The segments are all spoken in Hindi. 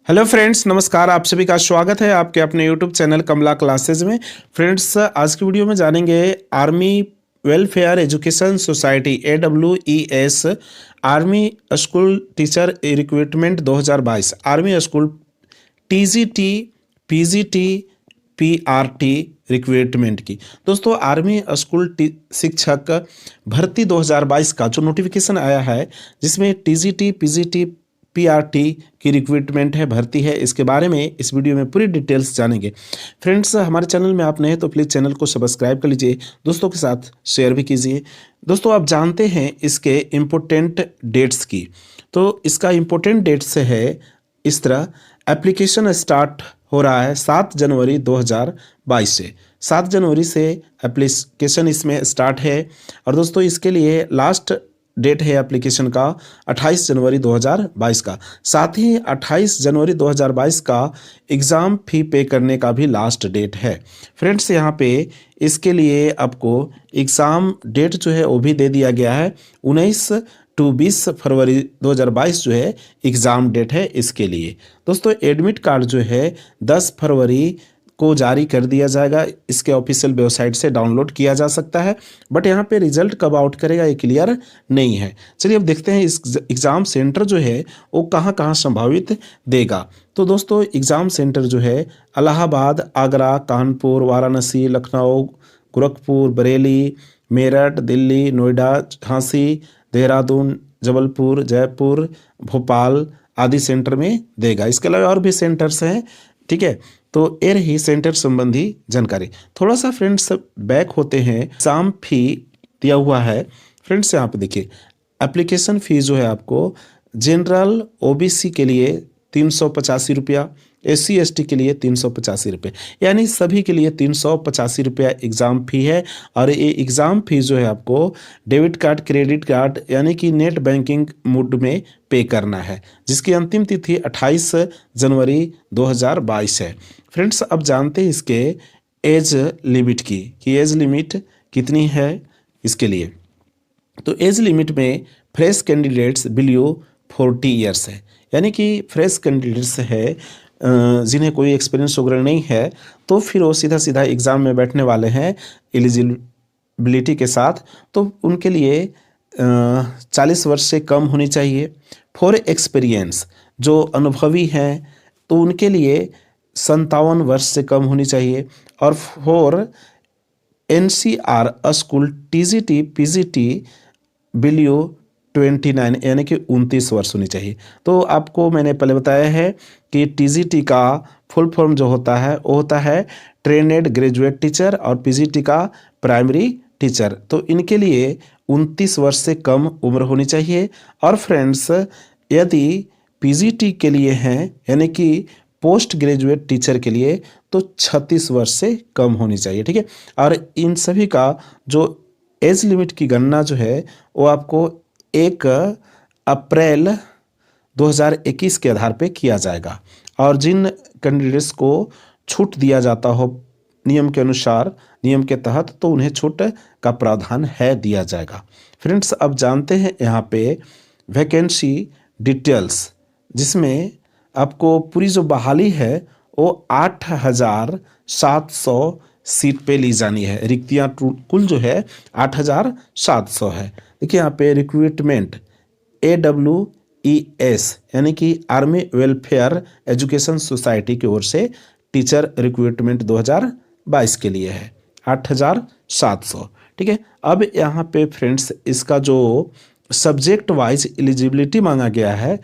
हेलो फ्रेंड्स, नमस्कार। आप सभी का स्वागत है आपके अपने यूट्यूब चैनल कमला क्लासेज में। फ्रेंड्स, आज की वीडियो में जानेंगे army welfare education society AWES army school teacher recruitment 2022 army school TGT PGT PRT recruitment की। दोस्तों, आर्मी स्कूल शिक्षक भर्ती 2022 का जो नोटिफिकेशन आया है, जिसमें TGT PGT PRT की रिक्रूटमेंट है, भर्ती है, इसके बारे में इस वीडियो में पूरी डिटेल्स जानेंगे। फ्रेंड्स, हमारे चैनल में आप नए हैं तो प्लीज़ चैनल को सब्सक्राइब कर लीजिए, दोस्तों के साथ शेयर भी कीजिए। दोस्तों, आप जानते हैं इसके इम्पोर्टेंट डेट्स की। तो इसका इम्पोर्टेंट डेट्स है इस तरह। एप्लीकेशन स्टार्ट हो रहा है 7 जनवरी 2022 से। 7 जनवरी से एप्लीकेशन इसमें स्टार्ट है। और दोस्तों, इसके लिए लास्ट डेट है एप्लीकेशन का 28 जनवरी 2022 का। साथ ही 28 जनवरी 2022 का एग्ज़ाम फ़ी पे करने का भी लास्ट डेट है। फ्रेंड्स, यहाँ पे इसके लिए आपको एग्ज़ाम डेट जो है वो भी दे दिया गया है। 19 टू 20 फरवरी 2022 जो है एग्ज़ाम डेट है इसके लिए। दोस्तों, एडमिट कार्ड जो है 10 फरवरी को जारी कर दिया जाएगा। इसके ऑफिशियल वेबसाइट से डाउनलोड किया जा सकता है, बट यहाँ पे रिजल्ट कब आउट करेगा ये क्लियर नहीं है। चलिए अब देखते हैं इस एग्ज़ाम सेंटर जो है वो कहाँ कहाँ संभावित देगा। तो दोस्तों, एग्ज़ाम सेंटर जो है इलाहाबाद, आगरा, कानपुर, वाराणसी, लखनऊ, गोरखपुर, बरेली, मेरठ, दिल्ली, नोएडा, झांसी, देहरादून, जबलपुर, जयपुर, भोपाल आदि सेंटर में देगा। इसके अलावा और भी सेंटर्स हैं, ठीक है। तो ये रही सेंटर संबंधी जानकारी। थोड़ा सा फ्रेंड्स बैक होते हैं। एग्जाम फी दिया हुआ है फ्रेंड्स, यहाँ पे देखिए एप्लीकेशन फ़ी जो है आपको जनरल OBC के लिए 385 रुपया, SC ST के लिए 385 रुपये, यानी सभी के लिए 385 रुपया एग्ज़ाम फ़ी है। और ये एग्ज़ाम फ़ी जो है आपको डेबिट कार्ड, क्रेडिट कार्ड यानी कि नेट बैंकिंग मोड में पे करना है, जिसकी अंतिम तिथि 28 जनवरी 2022 है। फ्रेंड्स, अब जानते हैं इसके एज लिमिट की कि एज लिमिट कितनी है इसके लिए। तो एज लिमिट में फ्रेश कैंडिडेट्स बिलो 40 ईयर्स है, यानी कि फ्रेश कैंडिडेट्स है जिन्हें कोई एक्सपीरियंस वगैरह नहीं है, तो फिर वो सीधा सीधा एग्ज़ाम में बैठने वाले हैं एलिजिबिलिटी के साथ। तो उनके लिए 40 वर्ष से कम होनी चाहिए। फॉर एक्सपीरियंस जो अनुभवी हैं तो उनके लिए 57 वर्ष से कम होनी चाहिए। और for NCR school TGT PGT below 29 यानी कि 29 वर्ष होनी चाहिए। तो आपको मैंने पहले बताया है कि TGT का फुल फॉर्म जो होता है वो होता है ट्रेनेड ग्रेजुएट टीचर, और PGT का प्राइमरी टीचर। तो इनके लिए 29 वर्ष से कम उम्र होनी चाहिए। और फ्रेंड्स, यदि PGT के लिए हैं यानी कि पोस्ट ग्रेजुएट टीचर के लिए, तो 36 वर्ष से कम होनी चाहिए, ठीक है। और इन सभी का जो एज लिमिट की गणना जो है वो आपको 1 अप्रैल 2021 के आधार पे किया जाएगा। और जिन कैंडिडेट्स को छूट दिया जाता हो नियम के अनुसार, नियम के तहत, तो उन्हें छूट का प्रावधान है दिया जाएगा। फ्रेंड्स, अब जानते हैं यहाँ पे वैकेंसी डिटेल्स, जिसमें आपको पूरी जो बहाली है वो 8700 सीट पे ली जानी है। रिक्तियाँ कुल जो है 8700 है। देखिए यहाँ पे रिक्रूटमेंट AWES यानी कि आर्मी वेलफेयर एजुकेशन सोसाइटी की ओर से टीचर रिक्रूटमेंट 2022 के लिए है 8700, ठीक है। अब यहाँ पे फ्रेंड्स इसका जो सब्जेक्ट वाइज एलिजिबिलिटी मांगा गया है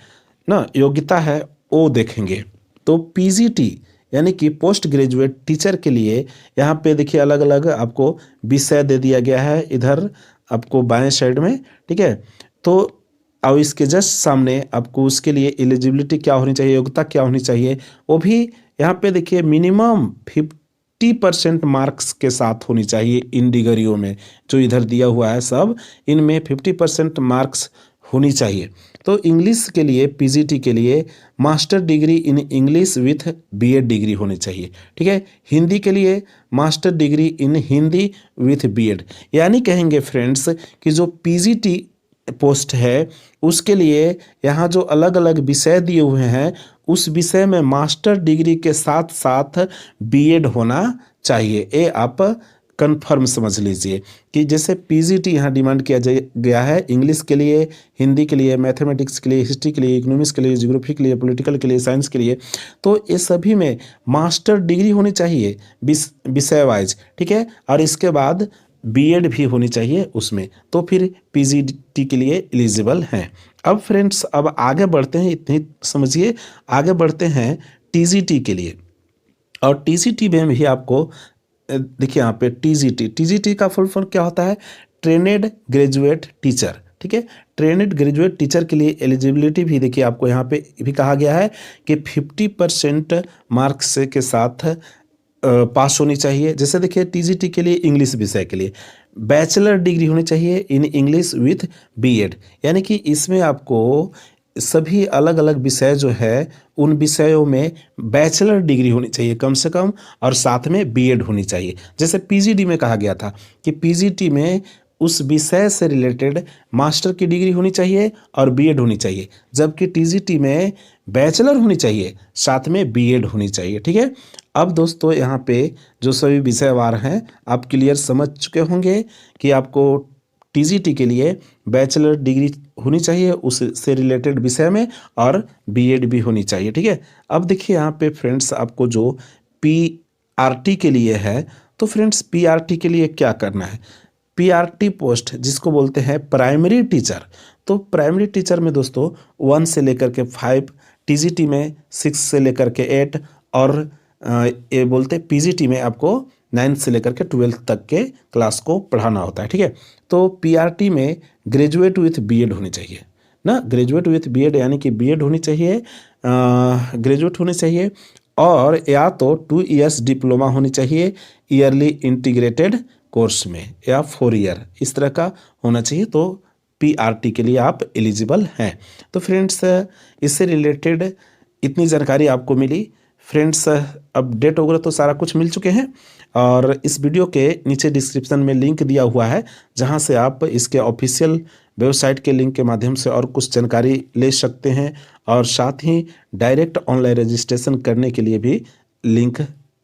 ना, योग्यता है, वो देखेंगे। तो PGT यानी कि पोस्ट ग्रेजुएट टीचर के लिए यहाँ पे देखिए अलग अलग आपको विषय दे दिया गया है इधर आपको बाएं साइड में, ठीक है। तो अब इसके जस्ट सामने आपको उसके लिए एलिजिबिलिटी क्या होनी चाहिए, योग्यता क्या होनी चाहिए, वो भी यहाँ पे देखिए मिनिमम 50% मार्क्स के साथ होनी चाहिए। इन डिग्रियों में जो इधर दिया हुआ है सब, इनमें 50% मार्क्स होनी चाहिए। तो इंग्लिश के लिए PGT के लिए master degree in English with BEd degree होनी चाहिए, ठीक है। हिंदी के लिए master degree in Hindi with BEd, यानी कहेंगे फ्रेंड्स कि जो PGT पोस्ट है उसके लिए यहाँ जो अलग अलग विषय दिए हुए हैं उस विषय में मास्टर डिग्री के साथ साथ बीएड होना चाहिए। ये आप कन्फर्म समझ लीजिए कि जैसे पीजीटी यहाँ डिमांड किया गया है इंग्लिश के लिए, हिंदी के लिए, मैथमेटिक्स के लिए, हिस्ट्री के लिए, इकोनॉमिक्स के लिए, ज्योग्राफी के लिए, पॉलिटिकल के लिए, साइंस के लिए, तो ये सभी में मास्टर डिग्री होनी चाहिए विषय वाइज, ठीक है। और इसके बाद बीएड भी होनी चाहिए उसमें, तो फिर पीजीटी के लिए एलिजिबल हैं। अब फ्रेंड्स अब आगे बढ़ते हैं, इतनी समझिए, आगे बढ़ते हैं टीजीटी के लिए। और टीजीटी में भी आपको देखिए यहाँ पे टीजीटी का फुल फॉर्म क्या होता है, ट्रेनेड ग्रेजुएट टीचर, ठीक है। ट्रेनेड ग्रेजुएट टीचर के लिए एलिजिबिलिटी भी देखिए आपको यहाँ पे भी कहा गया है कि 50% मार्क्स के साथ पास होनी चाहिए। जैसे देखिए टीजीटी के लिए इंग्लिश विषय के लिए बैचलर डिग्री होनी चाहिए इन इंग्लिश विथ बीएड, यानी कि इसमें आपको सभी अलग अलग विषय जो है उन विषयों में बैचलर डिग्री होनी चाहिए कम से कम, और साथ में बीएड होनी चाहिए। जैसे पीजीडी में कहा गया था कि पीजीटी में उस विषय से रिलेटेड मास्टर की डिग्री होनी चाहिए और बीएड होनी चाहिए, जबकि टीजीटी में बैचलर होनी चाहिए साथ में बीएड होनी चाहिए, ठीक है। अब दोस्तों यहाँ पे जो सभी विषयवार हैं आप क्लियर समझ चुके होंगे कि आपको टीजीटी के लिए बैचलर डिग्री होनी चाहिए उससे रिलेटेड विषय में और बीएड भी होनी चाहिए, ठीक है। अब देखिए यहाँ पे फ्रेंड्स आपको जो पीआरटी के लिए है, तो फ्रेंड्स पीआरटी के लिए क्या करना है, पीआरटी पोस्ट जिसको बोलते हैं प्राइमरी टीचर, तो प्राइमरी टीचर में दोस्तों 1 से लेकर के 5, टीजीटी में 6 से लेकर के 8, और ये बोलते पीजीटी में आपको 9 से लेकर के 12 तक के क्लास को पढ़ाना होता है, ठीक है। तो पीआरटी में ग्रेजुएट विथ बीएड होनी चाहिए ना, ग्रेजुएट विथ बीएड यानी कि बीएड होनी चाहिए, ग्रेजुएट होनी चाहिए, और या तो 2 इयर्स डिप्लोमा होनी चाहिए ईयरली इंटीग्रेटेड कोर्स में, या 4 ईयर इस तरह का होना चाहिए, तो पीआरटी के लिए आप एलिजिबल हैं। तो फ्रेंड्स इससे रिलेटेड इतनी जानकारी आपको मिली। फ्रेंड्स अपडेट वगैरह तो सारा कुछ मिल चुके हैं, और इस वीडियो के नीचे डिस्क्रिप्शन में लिंक दिया हुआ है जहां से आप इसके ऑफिशियल वेबसाइट के लिंक के माध्यम से और कुछ जानकारी ले सकते हैं, और साथ ही डायरेक्ट ऑनलाइन रजिस्ट्रेशन करने के लिए भी लिंक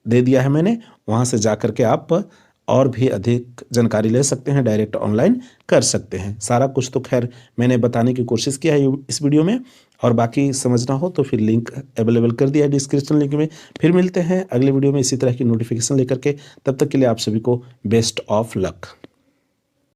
दे दिया है मैंने, वहां से जा कर के आप और भी अधिक जानकारी ले सकते हैं, डायरेक्ट ऑनलाइन कर सकते हैं। सारा कुछ तो खैर मैंने बताने की कोशिश किया है इस वीडियो में, और बाकी समझना हो तो फिर लिंक अवेलेबल कर दिया है डिस्क्रिप्शन लिंक में। फिर मिलते हैं अगले वीडियो में इसी तरह की नोटिफिकेशन लेकर के, तब तक के लिए आप सभी को बेस्ट ऑफ लक।